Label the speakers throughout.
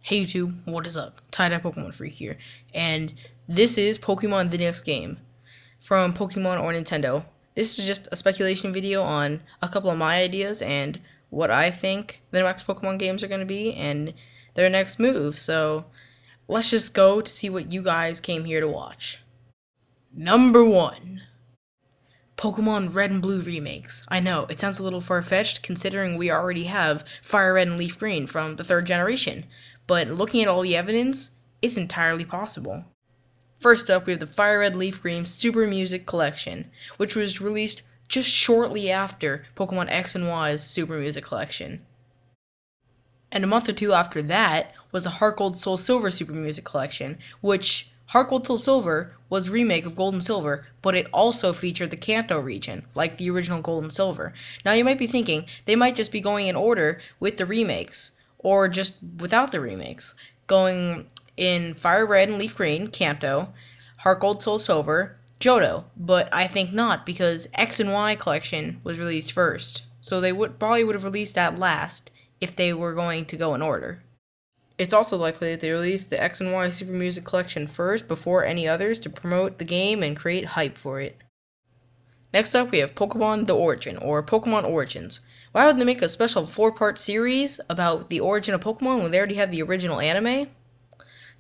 Speaker 1: Hey YouTube, what is up? TyTyPokemonFreak here, and this is Pokemon the Next Game from Pokemon or Nintendo. This is just a speculation video on a couple of my ideas and what I think the next Pokemon games are going to be and their next move, so let's just go to see what you guys came here to watch. Number 1. Pokemon Red and Blue remakes. I know, it sounds a little far-fetched considering we already have Fire Red and Leaf Green from the 3rd generation, but looking at all the evidence, it's entirely possible. First up, we have the Fire Red Leaf Green Super Music Collection, which was released just shortly after Pokemon X and Y's Super Music Collection. And a month or two after that was the Heart Gold Soul Silver Super Music Collection, which Heart Gold Soul Silver was a remake of Gold and Silver, but it also featured the Kanto region, like the original Gold and Silver. Now you might be thinking, they might just be going in order with the remakes, or just without the remakes, going in Fire Red and Leaf Green, Kanto, Heart Gold Soul Silver, Johto, but I think not, because X and Y collection was released first, so they probably would have released that last if they were going to go in order. It's also likely that they released the X and Y Super Music Collection first before any others to promote the game and create hype for it. Next up, we have Pokemon The Origin, or Pokemon Origins. Why would they make a special 4-part series about the origin of Pokemon when they already have the original anime?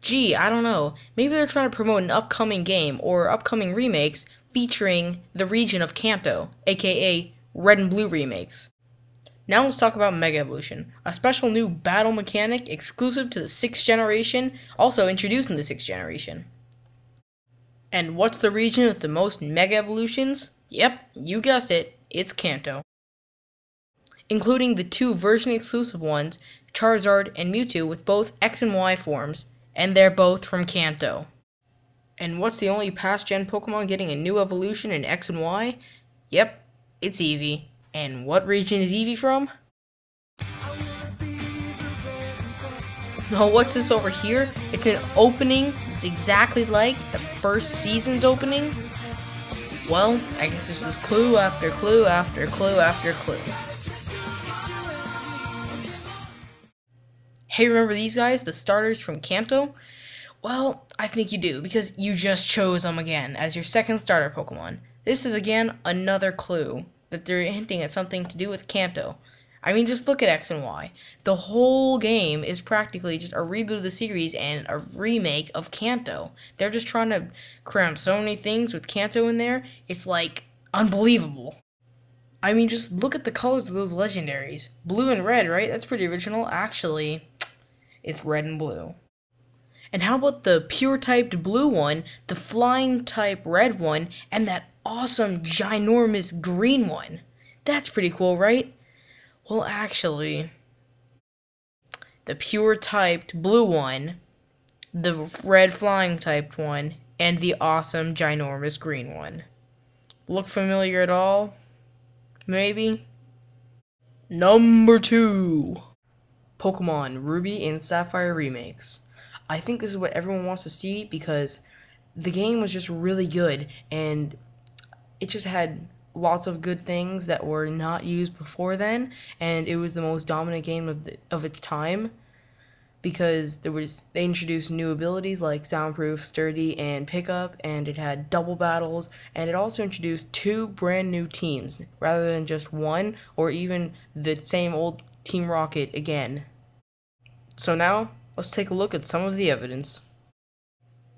Speaker 1: Gee, I don't know. Maybe they're trying to promote an upcoming game or upcoming remakes featuring the region of Kanto, aka Red and Blue remakes. Now let's talk about Mega Evolution, a special new battle mechanic exclusive to the 6th generation, also introduced in the 6th generation. And what's the region with the most Mega Evolutions? Yep, you guessed it, it's Kanto. Including the 2 version-exclusive ones, Charizard and Mewtwo with both X and Y forms, and they're both from Kanto. And what's the only past-gen Pokemon getting a new evolution in X and Y? Yep, it's Eevee. And what region is Eevee from? Oh, what's this over here? It's an opening that's exactly like the first season's opening? Well, I guess this is clue after clue after clue after clue. Hey, remember these guys, the starters from Kanto? Well, I think you do, because you just chose them again as your second starter Pokemon. This is again another clue that they're hinting at something to do with Kanto. I mean, just look at X and Y. The whole game is practically just a reboot of the series and a remake of Kanto. They're just trying to cram so many things with Kanto in there, it's like unbelievable. I mean, just look at the colors of those legendaries. Blue and red, right? That's pretty original. Actually, it's red and blue. And how about the pure-typed blue one, the flying-type red one, and that awesome, ginormous green one? That's pretty cool, right? Well, actually, the pure-typed blue one, the red flying-typed one, and the awesome, ginormous green one. Look familiar at all? Maybe? Number 2. Pokemon Ruby and Sapphire remakes. I think this is what everyone wants to see because the game was just really good and it just had lots of good things that were not used before then, and it was the most dominant game of its time because they introduced new abilities like Soundproof, Sturdy, and Pickup, and it had double battles, and it also introduced 2 brand new teams rather than just one or even the same old Team Rocket again. So now, let's take a look at some of the evidence.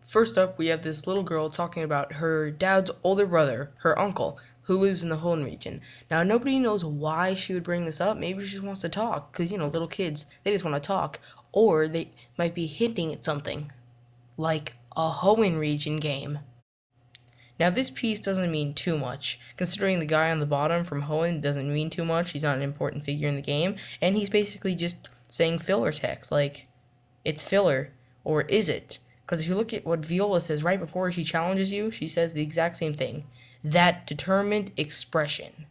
Speaker 1: First up, we have this little girl talking about her dad's older brother, her uncle, who lives in the Hoenn region. Now, nobody knows why she would bring this up. Maybe she just wants to talk, because, you know, little kids, they just want to talk. Or they might be hinting at something, like a Hoenn region game. Now, this piece doesn't mean too much, considering the guy on the bottom from Hoenn doesn't mean too much. He's not an important figure in the game, and he's basically just saying filler text, like, it's filler, or is it? Because if you look at what Viola says right before she challenges you, she says the exact same thing. That determined expression.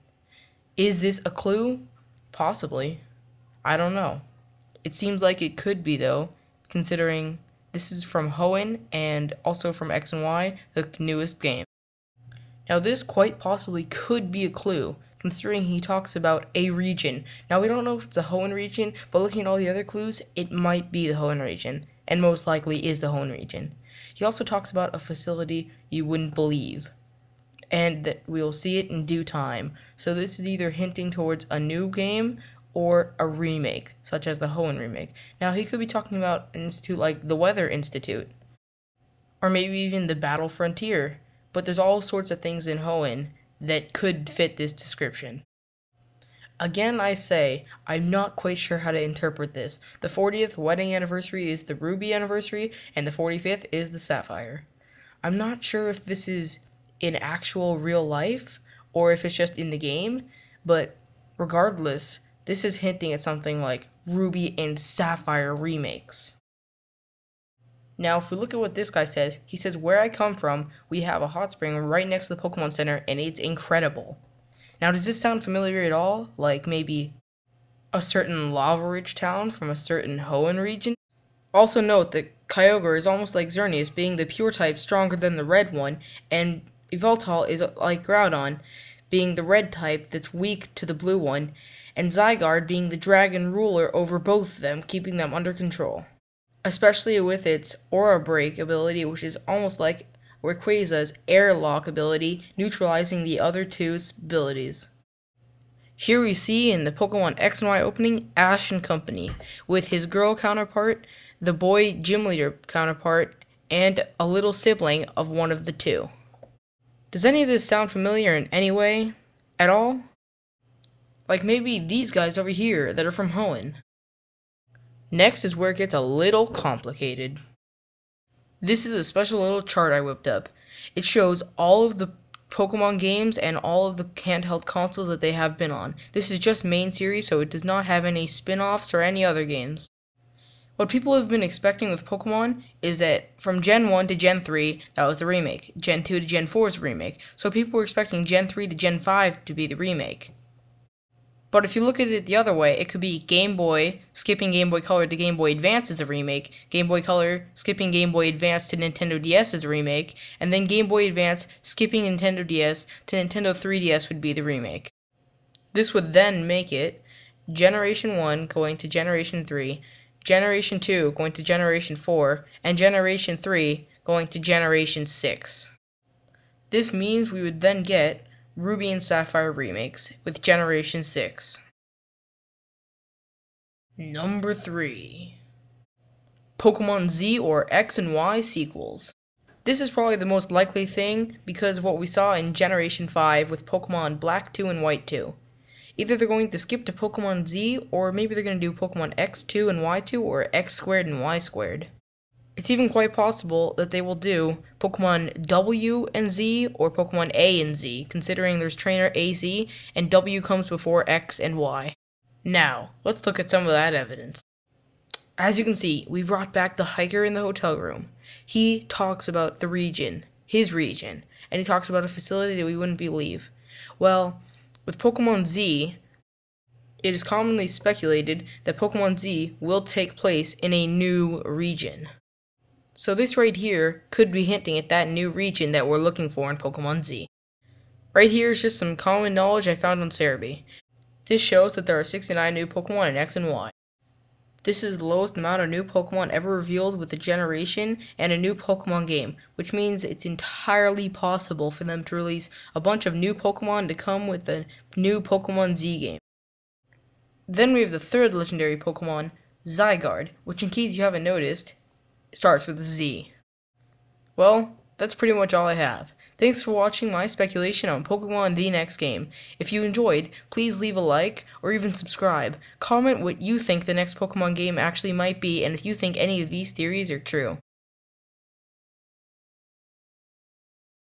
Speaker 1: Is this a clue? Possibly. I don't know. It seems like it could be, though, considering this is from Hoenn and also from X and Y, the newest game. Now this quite possibly could be a clue, considering he talks about a region. Now, we don't know if it's the Hoenn region, but looking at all the other clues, it might be the Hoenn region, and most likely is the Hoenn region. He also talks about a facility you wouldn't believe, and that we'll see it in due time. So this is either hinting towards a new game or a remake, such as the Hoenn remake. Now, he could be talking about an institute like the Weather Institute, or maybe even the Battle Frontier, but there's all sorts of things in Hoenn that could fit this description. Again, I say, I'm not quite sure how to interpret this. The 40th wedding anniversary is the Ruby anniversary, and the 45th is the Sapphire. I'm not sure if this is in actual real life, or if it's just in the game, but regardless, this is hinting at something like Ruby and Sapphire remakes. Now, if we look at what this guy says, he says, where I come from, we have a hot spring right next to the Pokemon Center, and it's incredible. Now, does this sound familiar at all? Like maybe a certain lava-rich town from a certain Hoenn region? Also note that Kyogre is almost like Xerneas, being the pure type stronger than the red one, and Yveltal is like Groudon, being the red type that's weak to the blue one, and Zygarde being the dragon ruler over both of them, keeping them under control. Especially with its Aura Break ability, which is almost like Rayquaza's Airlock ability, neutralizing the other two's abilities. Here we see in the Pokemon X and Y opening, Ash and company, with his girl counterpart, the boy gym leader counterpart, and a little sibling of one of the two. Does any of this sound familiar in any way? At all? Like maybe these guys over here that are from Hoenn. Next is where it gets a little complicated. This is a special little chart I whipped up. It shows all of the Pokemon games and all of the handheld consoles that they have been on. This is just main series, so it does not have any spin-offs or any other games. What people have been expecting with Pokemon is that from Gen 1 to Gen 3, that was the remake. Gen 2 to Gen 4 is the remake. So people were expecting Gen 3 to Gen 5 to be the remake. But if you look at it the other way, it could be Game Boy, skipping Game Boy Color to Game Boy Advance is a remake, Game Boy Color, skipping Game Boy Advance to Nintendo DS is a remake, and then Game Boy Advance, skipping Nintendo DS to Nintendo 3DS would be the remake. This would then make it Generation 1 going to Generation 3, Generation 2 going to Generation 4, and Generation 3 going to Generation 6. This means we would then get Ruby and Sapphire remakes with Generation 6. Number 3. Pokemon Z or X and Y sequels. This is probably the most likely thing because of what we saw in Generation 5 with Pokemon Black 2 and White 2. Either they're going to skip to Pokemon Z, or maybe they're going to do Pokemon X2 and Y2, or X squared and Y squared. It's even quite possible that they will do Pokemon W and Z or Pokemon A and Z, considering there's Trainer AZ and W comes before X and Y. Now, let's look at some of that evidence. As you can see, we brought back the hiker in the hotel room. He talks about the region, his region, and he talks about a facility that we wouldn't believe. Well, with Pokemon Z, it is commonly speculated that Pokemon Z will take place in a new region. So this right here could be hinting at that new region that we're looking for in Pokemon Z. Right here is just some common knowledge I found on Cerebi. This shows that there are 69 new Pokemon in X and Y. This is the lowest amount of new Pokemon ever revealed with a generation and a new Pokemon game, which means it's entirely possible for them to release a bunch of new Pokemon to come with the new Pokemon Z game. Then we have the third legendary Pokemon, Zygarde, which in case you haven't noticed, starts with a Z. Well, that's pretty much all I have. Thanks for watching my speculation on Pokemon The Next Game. If you enjoyed, please leave a like or even subscribe. Comment what you think the next Pokemon game actually might be and if you think any of these theories are true.